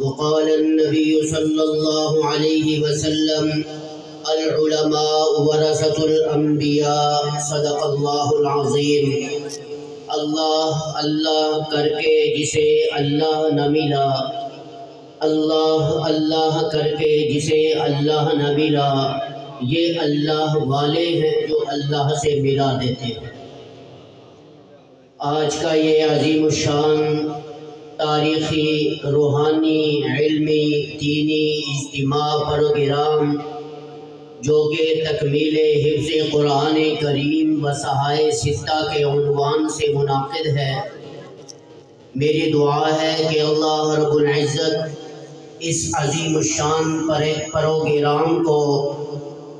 وقال النبي صلى الله عليه وسلم العلماء ورثة الانبیاء صدق اللہ العظیم۔ اللہ اللہ کر کے جسے اللہ نہ ملا، اللہ اللہ کر کے جسے اللہ نہ ملا، یہ اللہ والے ہیں جو اللہ سے ملا دیتے ہیں۔ آج کا یہ عظیم الشان تاریخی، روحانی، علمی، دینی اجتماع پروگرام جو کہ تکمیل حفظ قرآن کریم و صحائے ستہ کے عنوان سے منعقد ہے، میری دعا ہے کہ اللہ رب العزت اس عظیم الشان پروگرام کو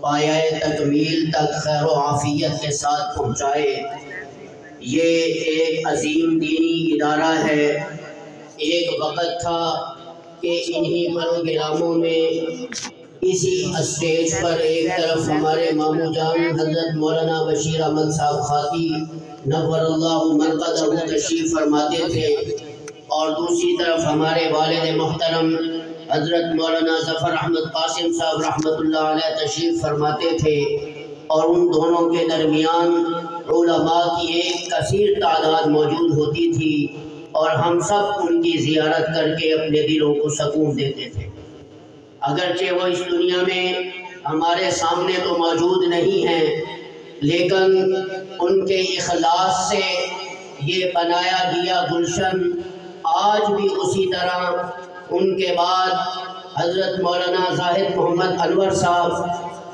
پایۂ تکمیل تک خیر و عافیت کے ساتھ پہنچائے۔ یہ ایک عظیم دینی ادارہ ہے۔ ایک وقت تھا کہ انہی پروگراموں میں اسی اسٹیج پر ایک طرف ہمارے ماموں جان حضرت مولانا بشیر احمد صاحب خاطی نور اللہ مرقدہ تشریف فرماتے تھے، اور دوسری طرف ہمارے والد محترم حضرت مولانا ظفر احمد قاسم صاحب رحمۃ اللہ علیہ تشریف فرماتے تھے، اور ان دونوں کے درمیان علماء کی ایک کثیر تعداد موجود ہوتی تھی، اور ہم سب ان کی زیارت کر کے اپنے دلوں کو سکون دیتے تھے۔ اگرچہ وہ اس دنیا میں ہمارے سامنے تو موجود نہیں ہیں، لیکن ان کے اخلاص سے یہ بنایا گیا گلشن آج بھی اسی طرح ان کے بعد حضرت مولانا زاہد محمد انور صاحب،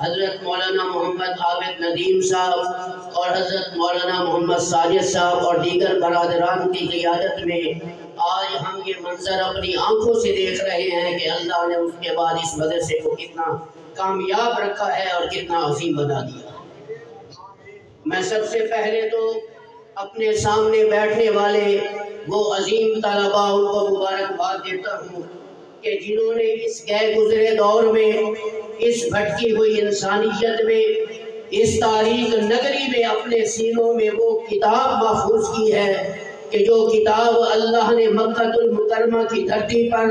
حضرت مولانا محمد عابد ندیم صاحب اور حضرت مولانا محمد ساجد صاحب اور دیگر برادران کی قیادت میں آج ہم یہ منظر اپنی آنکھوں سے دیکھ رہے ہیں کہ اللہ نے اس کے بعد اس مدرسے کو کتنا کامیاب رکھا ہے اور کتنا عظیم بنا دیا۔ میں سب سے پہلے تو اپنے سامنے بیٹھنے والے وہ عظیم طلباء ان کو مبارکباد دیتا ہوں کہ جنہوں نے اس گئے گزرے دور میں، اس بھٹکی ہوئی انسانیت میں، اس تاریخ نگری میں اپنے سینوں میں وہ کتاب محفوظ کی ہے کہ جو کتاب اللہ نے مکہ المکرمہ کی دھرتی پر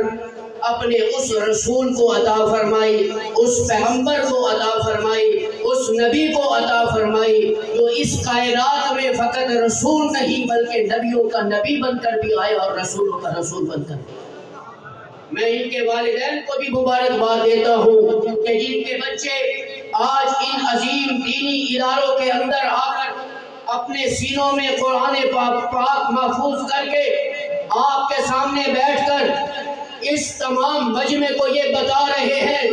اپنے اس رسول کو عطا فرمائی، اس پیغمبر کو عطا فرمائی، اس نبی کو عطا فرمائی جو اس کائنات میں فقط رسول نہیں بلکہ نبیوں کا نبی بن کر بھی آیا اور رسولوں کا رسول بن کر بھی۔ میں ان کے والدین کو بھی مبارکباد دیتا ہوں کہ جن کے بچے آج ان عظیم دینی اداروں کے اندر آ کر اپنے سینوں میں قرآن پاک محفوظ کر کے آپ کے سامنے بیٹھ کر اس تمام مجمع کو یہ بتا رہے ہیں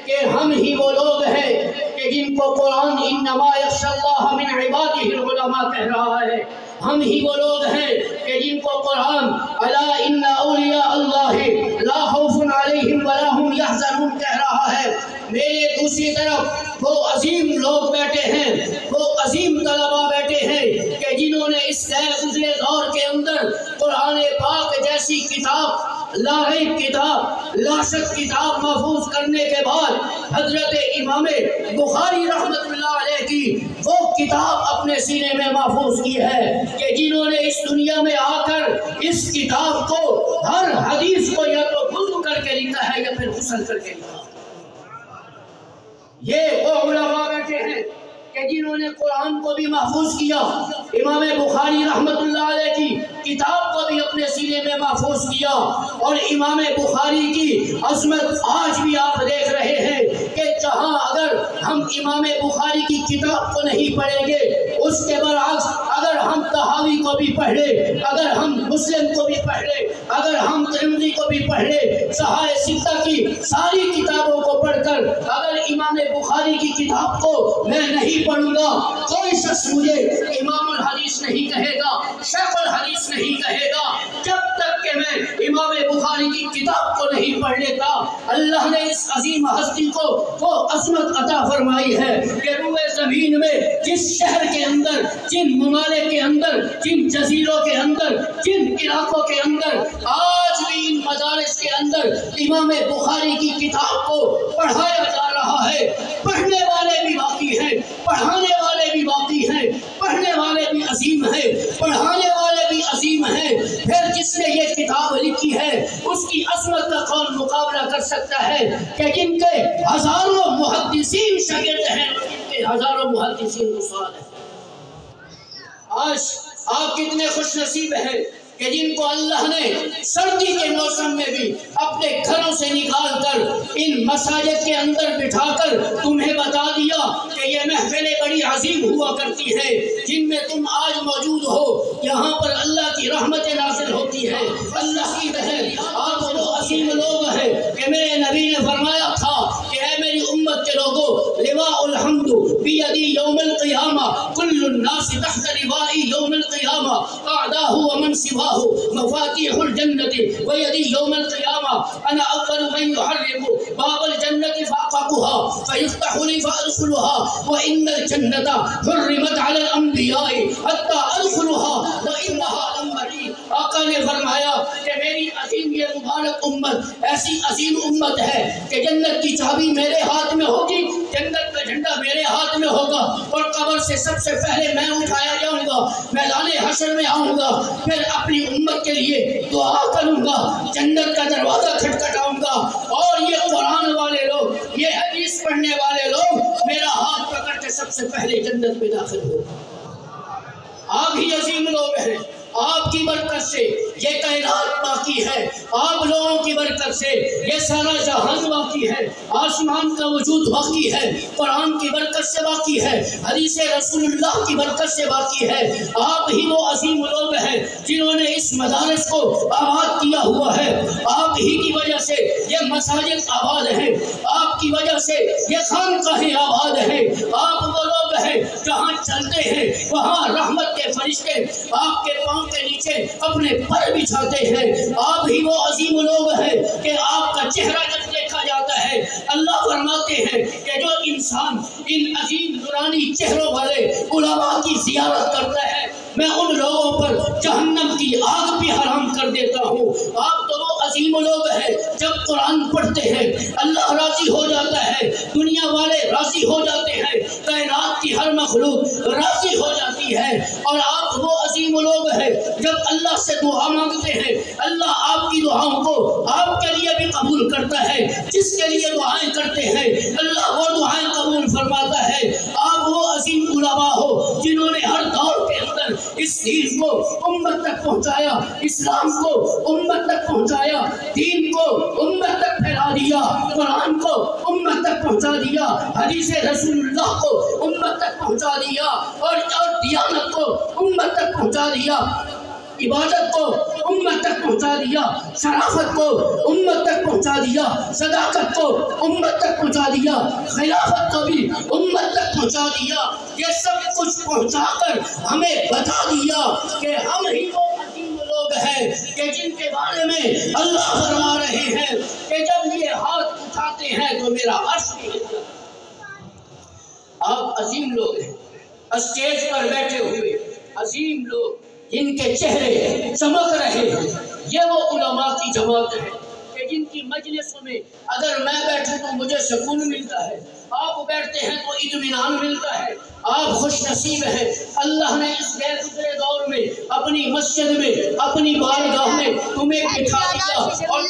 کہ ہم ہی وہ لوگ ہیں کہ جن کو قرآن انما یخشی اللہ من عبادہ العلماء کہہ رہا ہے۔ ہم ہی وہ لوگ ہیں کہ جن کو قرآن الا ان اولیاء اللہ لا خوف علیہم ولا هم یحزنون کہہ رہا ہے۔ میرے دوسری طرف وہ عظیم لوگ بیٹھے ہیں، وہ عظیم طلباء بیٹھے ہیں کہ جنہوں نے اس گئے گزرے دور کے اندر قرآن پاک جیسی کتاب، لا ریب کتاب، لا شک کتاب محفوظ کرنے کے بعد حضرت امام بخاری رحمۃ اللہ علیہ کی وہ کتاب اپنے سینے میں محفوظ کی ہے کہ جنہوں نے اس دنیا میں آ کر اس کتاب کو ہر حدیث کو یا تو وضو کر کے لکھا ہے یا پھر غسل کر کے لکھا۔ یہ وہ علماء بیٹھے ہیں کہ جنہوں نے قرآن کو بھی محفوظ کیا، امام بخاری رحمۃ اللہ علیہ کی کتاب کو بھی اپنے سینے میں محفوظ کیا، اور امام بخاری کی عظمت آج بھی آپ دیکھ رہے ہیں کہ جہاں اگر ہم امام بخاری کی کتاب کو نہیں پڑھیں گے، اس کے برعکس اگر ہم طحاوی کو بھی پڑھ لیں، اگر ہم مسلم کو بھی پڑھ لیں، اگر ہم ترمذی کو بھی پڑھ لیں، صحائح ستہ کی ساری کتابوں کو پڑھ کر اگر امام بخاری کی کتاب کو میں نہیں پڑھوں گا، کوئی شخص مجھے امام الحدیث نہیں کہے گا، شیخ الحدیث نہیں کہے گا، جب تک کہ میں امام بخاری کی کتاب کو نہیں پڑھ لیتا۔ اللہ نے اس عظیم ہستی کو وہ عظمت عطا فرمائی ہے کہ روئے زمین میں جس شہر کے اندر، جن ممالک کے اندر، جن جزیروں کے اندر، جن علاقوں کے اندر آج بھی ان مدارس کے اندر امام بخاری کی کتاب کو پڑھایا جا رہا ہے، پڑھنے والے بھی باقی ہیں، پڑھانے والے بھی باقی ہیں، پڑھنے والے بھی عظیم ہیں، پڑھانے والے بھی بڑی عظیم ہے، پھر جس نے یہ کتاب لکھی ہے اس کی عظمت کا کون مقابلہ کر سکتا ہے کہ جن کے ہزاروں محدثین شاگرد ہیں، جن کے ہزاروں محدثین استاد ہیں۔ آج آپ کتنے خوش نصیب ہیں کہ جن کو اللہ نے سردی کے موسم میں بھی اپنے گھروں سے نکال کر ان مساجد کے اندر بٹھا کر تمہیں بتا دیا کہ یہ محفلیں بڑی عظیم ہوا کرتی ہیں جن میں تم آج موجود ہو۔ یہاں پر اللہ کی رحمت نازل ہوتی ہے، اللہ کی رحمت۔ آپ وہ عظیم لوگ ہیں کہ میرے نبی نے فرمایا تھا کہ اے میری امت کے لوگوں، لواء الحمد بیدی یوم القیامہ، کل الناس تحت لوائی یوم القیامہ، اعداہ ومن سواہ مفاتيح الجنة ويدي يوم القيامة، أنا أول من يحرم باب الجنة فأقرأها فيفتح لي فأدخلها، وإن الجنة حرمت على الأنبياء حتى أدخلها وإنها لأمتي۔ آقا نے فرمایا کہ میری عظیم یہ مبارک امت ایسی عظیم امت ہے کہ جنت کی چابی میرے ہاتھ میں ہوگی، جنت کا جھنڈا میرے ہاتھ میں ہوگا، اور قبر سے سب سے پہلے میں اٹھایا جاؤں گا، میدان حشر میں آؤں گا، پھر اپنی امت کے لیے دعا کروں گا، جنت کا دروازہ کھٹکھٹاؤں گا، اور یہ قرآن والے لوگ، یہ حدیث پڑھنے والے لوگ میرا ہاتھ پکڑ کے سب سے پہلے جنت میں داخل ہو۔ آپ ہی عظیم لوگ ہیں، آپ کی برکت سے یہ کائنات باقی ہے، آپ لوگوں کی برکت سے یہ سارا جہان باقی ہے، آسمان کا وجود باقی ہے، قرآن کی برکت سے باقی ہے، حدیث رسول اللہ کی برکت سے باقی ہے۔ آپ ہی وہ عظیم لوگ ہیں جنہوں نے اس مدارس کو آباد کیا ہوا ہے، آپ ہی کی وجہ سے یہ مساجد آباد ہیں، آپ کی وجہ سے یہ خانقاہیں آباد ہیں۔ آپ وہ لوگ ہیں جہاں چلتے ہیں وہاں رحمت کے فرشتے آپ کے پاؤں کے نیچے اپنے پر بچھاتے ہیں۔ آپ ہی وہ عظیم لوگ ہیں کہ آپ کا چہرہ جب دیکھا جاتا ہے اللہ فرماتے ہیں کہ جو انسان ان عظیم نورانی چہروں والے علماء کی زیارت کرتا ہے میں ان لوگوں پر جہنم کی آگ بھی حرام کر دیتا ہوں۔ آپ تو وہ عظیم لوگ ہیں جب قرآن پڑھتے ہیں اللہ راضی ہو جاتا ہے، دنیا والے راضی ہو جاتے ہیں، کائنات کی ہر مخلوق راضی ہو جاتی ہے۔ اور آپ وہ عظیم لوگ ہیں جب اللہ سے دعا مانگتے ہیں اللہ آپ کی دعاؤں کو آپ کے لیے بھی قبول کرتا ہے، جس کے لیے دعائیں کرتے ہیں اللہ وہ دعائیں قبول فرماتا ہے۔ آپ وہ عظیم علماء ہو جنہوں نے ہر دور کے اندر اس دین کو امت تک پہنچایا، اسلام کو امت تک پہنچایا، دین کو امت تک پھیلا دیا، قرآن کو امت تک پہنچا دیا، حدیث رسول اللہ کو امت تک پہنچا دیا، اور دیانت کو امت تک پہنچا دیا، عبادت کو امت تک پہنچا دیا، شرافت کو امت تک پہنچا دیا، صداقت کو امت تک پہنچا دیا، خلافت کو بھی امت تک پہنچا دیا۔ یہ سب کچھ پہنچا کر ہمیں بتا دیا کہ ہم ہی وہ عظیم لوگ ہیں کہ جن کے بارے میں اللہ فرما رہے ہیں کہ جب یہ ہاتھ اٹھاتے ہیں تو میرا عرش بھی ہلتا ہے۔ آپ عظیم لوگ ہیں، اسٹیج پر بیٹھے ہوئے عظیم لوگ جن کے چہرے چمک رہے ہیں، یہ وہ علماء کی جماعت ہے کہ جن کی مجلسوں میں اگر میں بیٹھوں تو مجھے سکون ملتا ہے، آپ بیٹھتے ہیں تو اطمینان ملتا ہے۔ آپ خوش نصیب ہیں، اللہ نے اس غیر گزرے دور میں اپنی مسجد میں اپنی بارگاہ میں تمہیں بٹھا دیا اور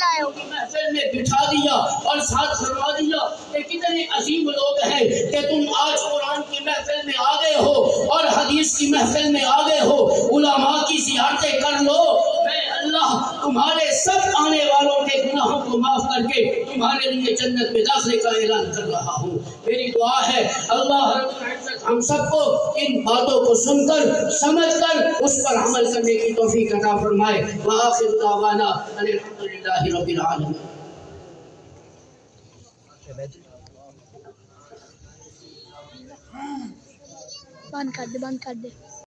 محفل میں بٹھا دیا، اور ساتھ فرما دیا کہ کتنے عظیم لوگ ہیں کہ تم آج قرآن کی محفل میں آ گئے ہو اور حدیث کی محفل میں آ گئے ہو، علماء کی زیارتیں کر لو، میں اللہ تمہارے سب آنے والوں کے گناہوں کو معاف کر کے تمہارے لیے جنت میں داخلے کا اعلان کر رہا ہوں۔ میری دعا ہے اللہ رب العزت ہم سب کو ان باتوں کو سن کر سمجھ کر اس پر عمل کرنے کی توفیق عطا فرمائے۔ وآخر دعوانا ان الحمدللہ رب العالمین۔ بند کر دے